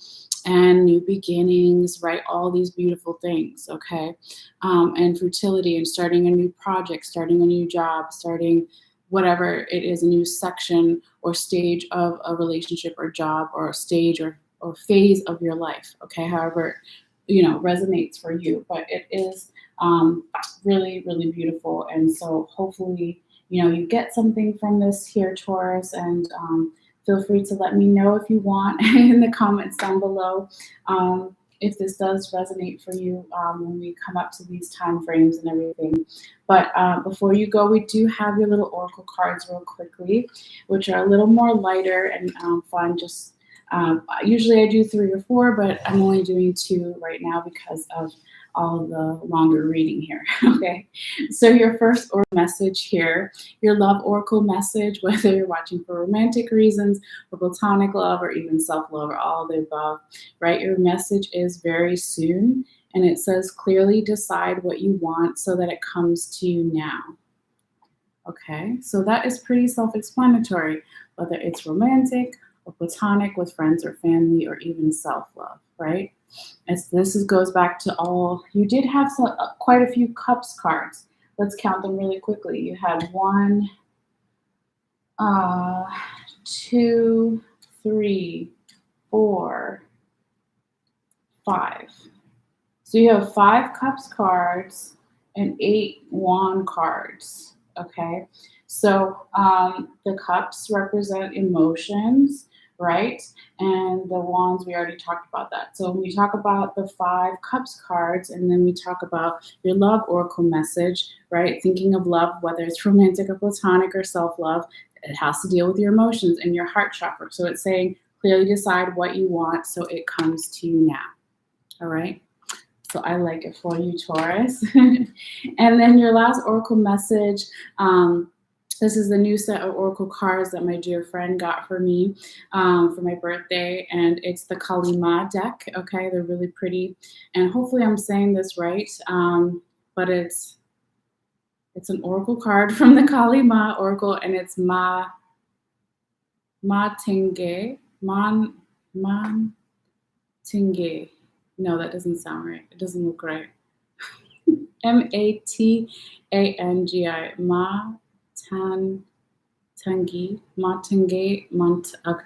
Speaker 1: and new beginnings, right? All these beautiful things, okay? And fertility and starting a new project, starting a new job, starting whatever it is, a new section or stage of a relationship or job or a stage or phase of your life, okay? However, resonates for you, but it is really, really beautiful. And so hopefully, you get something from this here, Taurus, and feel free to let me know if you want in the comments down below, if this does resonate for you when we come up to these time frames and everything. But before you go, we do have your little oracle cards real quickly, which are a little more lighter and fun. Just usually I do 3 or 4, but I'm only doing 2 right now because of all the longer reading here. Okay, so your first oracle message here, your love oracle message, whether you're watching for romantic reasons or platonic love or even self-love or all of the above, right? Your message is very soon, and it says clearly decide what you want so that it comes to you now. Okay, so that is pretty self-explanatory, whether it's romantic or platonic with friends or family or even self-love, right? This goes back to all, you did have quite a few cups cards. Let's count them really quickly. You had 1, 2, 3, 4, 5. So you have 5 cups cards and 8 wand cards. Okay, so the cups represent emotions, right? And the wands, we already talked about that. So when we talk about the 5 cups cards, and then we talk about your love oracle message, right? Thinking of love, whether it's romantic or platonic or self-love, it has to deal with your emotions and your heart chakra. So it's saying clearly decide what you want so it comes to you now. All right. So I like it for you, Taurus. And then your last oracle message, this is the new set of oracle cards that my dear friend got for me for my birthday, and it's the Kalima deck. Okay, they're really pretty, and hopefully I'm saying this right, but it's an oracle card from the Kalima oracle, and it's Tenge, Tenge. No, that doesn't sound right. It doesn't look right. Matangi, okay,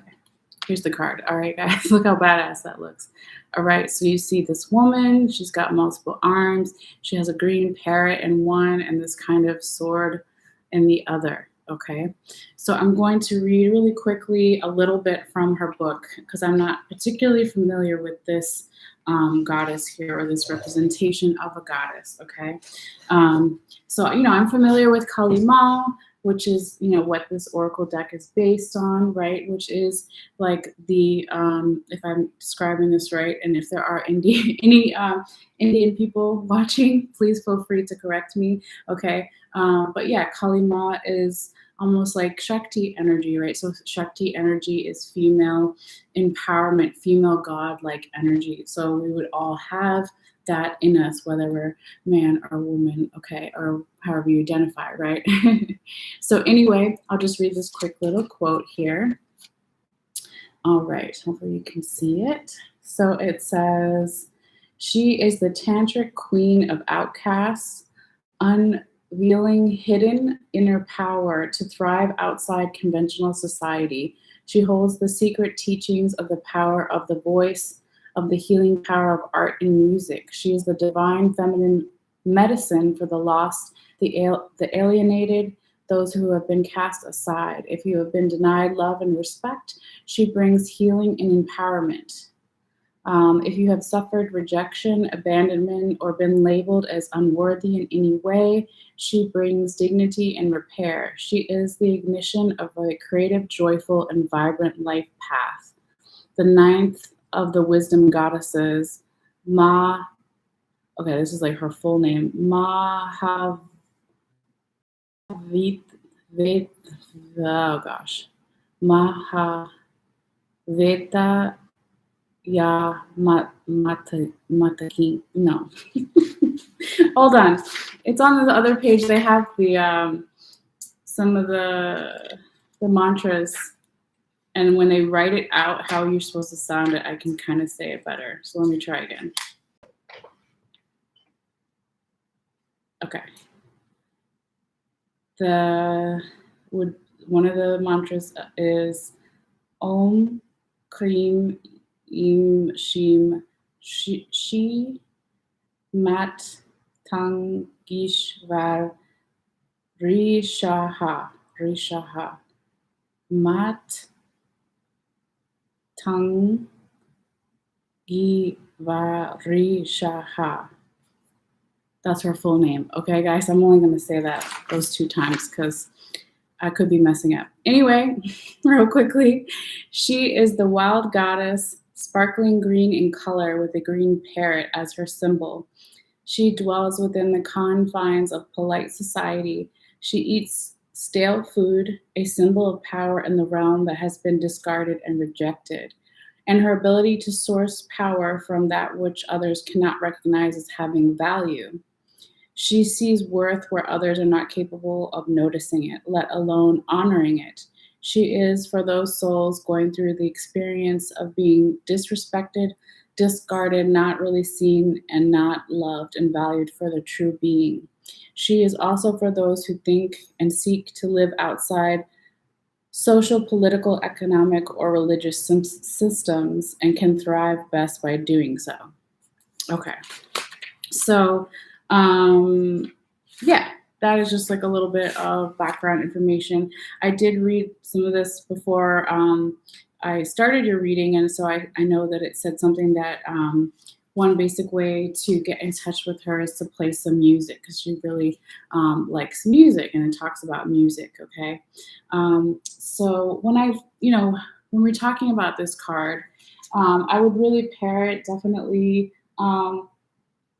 Speaker 1: here's the card. All right, guys, look how badass that looks. All right, so you see this woman. She's got multiple arms. She has a green parrot in one and this kind of sword in the other. Okay, so I'm going to read really quickly a little bit from her book because I'm not particularly familiar with this goddess here, or this representation of a goddess. Okay, so I'm familiar with Kali Ma, which is what this oracle deck is based on, right? Which is like the if I'm describing this right, and if there are any Indian people watching, please feel free to correct me. Okay, but yeah, Kali Ma is almost like Shakti energy, right? So Shakti energy is female empowerment, female god-like energy. So we would all have that in us, whether we're man or woman, okay, or however you identify, right? So anyway, I'll just read this quick little quote here. All right, hopefully you can see it. So it says, she is the tantric queen of outcasts, unveiling hidden inner power to thrive outside conventional society. She holds the secret teachings of the power of the voice, of the healing power of art and music. She is the divine feminine medicine for the lost, the alienated, those who have been cast aside. If you have been denied love and respect, she brings healing and empowerment. If you have suffered rejection, abandonment, or been labeled as unworthy in any way, she brings dignity and repair. She is the ignition of a creative, joyful, and vibrant life path. The ninth of the wisdom goddesses, Ma. Okay, this is like her full name. Mahavit. Vit. Oh gosh. Mahavita Ya Mataki. No. Hold on. It's on the other page. They have the some of the mantras, and when they write it out how you're supposed to sound it, I can kind of say it better. So let me try again. Okay. The would One of the mantras is Om Krim Im Shim Shi Mat Tangishvar Rishaha Mat Tangivarishaha. That's her full name. Okay, guys, I'm only going to say that those 2 times because I could be messing up. Anyway, real quickly, she is the wild goddess, sparkling green in color with a green parrot as her symbol. She dwells within the confines of polite society. She eats stale food, a symbol of power in the realm that has been discarded and rejected. And her ability to source power from that which others cannot recognize as having value. She sees worth where others are not capable of noticing it, let alone honoring it. She is for those souls going through the experience of being disrespected, discarded, not really seen, and not loved and valued for their true being. She is also for those who think and seek to live outside social, political, economic, or religious systems and can thrive best by doing so. Okay. So, yeah, that is just like a little bit of background information. I did read some of this before I started your reading, and so I know that it said something that one basic way to get in touch with her is to play some music because she really likes music and it talks about music. Okay, so when we're talking about this card, I would really pair it definitely.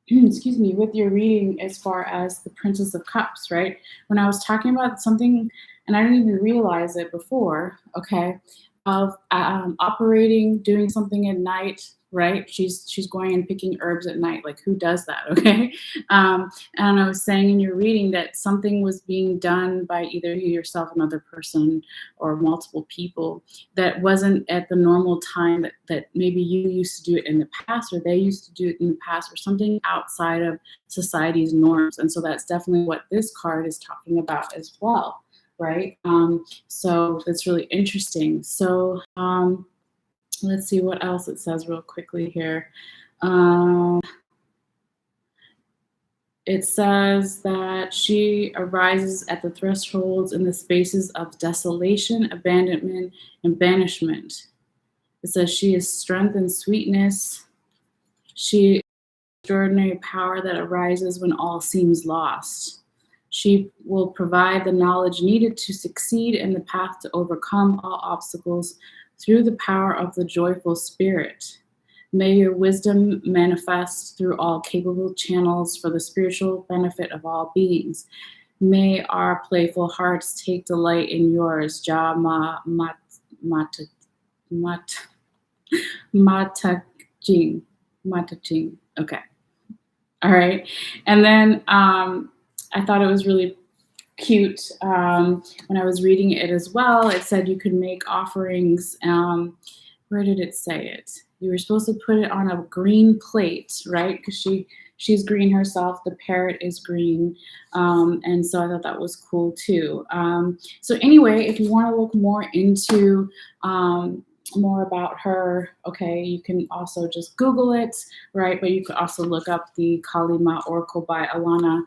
Speaker 1: Excuse me, with your reading as far as the Princess of Cups, right? When I was talking about something, and I didn't even realize it before, okay, of operating, doing something at night, right? She's going and picking herbs at night. Like, who does that, okay? And I was saying in your reading that something was being done by either you yourself, another person, or multiple people that wasn't at the normal time that maybe you used to do it in the past or they used to do it in the past or something outside of society's norms. And so that's definitely what this card is talking about as well, right? So that's really interesting. So let's see what else it says real quickly here. It says that she arises at the thresholds in the spaces of desolation, abandonment, and banishment. It says she is strength and sweetness. She is extraordinary power that arises when all seems lost. She will provide the knowledge needed to succeed in the path to overcome all obstacles through the power of the joyful spirit. May your wisdom manifest through all capable channels for the spiritual benefit of all beings. May our playful hearts take delight in yours. Ja ma mat mat mat mataching. Mataching. Okay. All right. And then I thought it was really cute when I was reading it as well. It said you could make offerings. Where did it say it? You were supposed to put it on a green plate, right? Because she's green herself. The parrot is green, and so I thought that was cool too. So anyway, if you want to look more into more about her, okay, you can also just Google it, right? But you could also look up the Kalima Oracle by Alana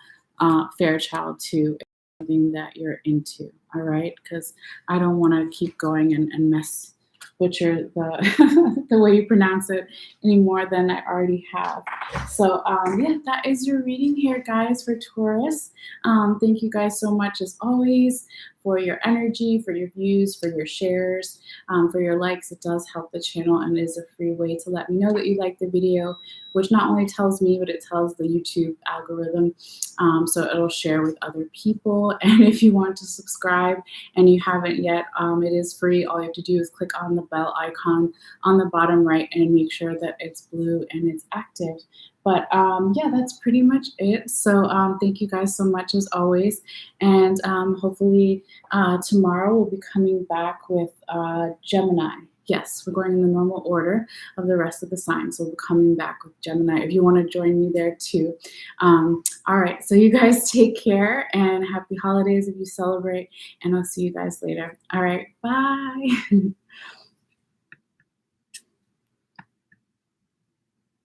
Speaker 1: Fairchild too, if it's something that you're into, all right? Because I don't want to keep going and butcher the the way you pronounce it any more than I already have. So yeah, that is your reading here, guys, for Taurus. Thank you guys so much as always for your energy, for your views, for your shares, for your likes. It does help the channel and is a free way to let me know that you like the video, which not only tells me, but it tells the YouTube algorithm. So it'll share with other people. And if you want to subscribe and you haven't yet, it is free. All you have to do is click on the bell icon on the bottom right and make sure that it's blue and it's active. But yeah, that's pretty much it. So thank you guys so much as always. And hopefully tomorrow we'll be coming back with Gemini. Yes, we're going in the normal order of the rest of the signs. So we'll be coming back with Gemini if you want to join me there too. All right, so you guys take care and happy holidays if you celebrate, and I'll see you guys later. All right, bye.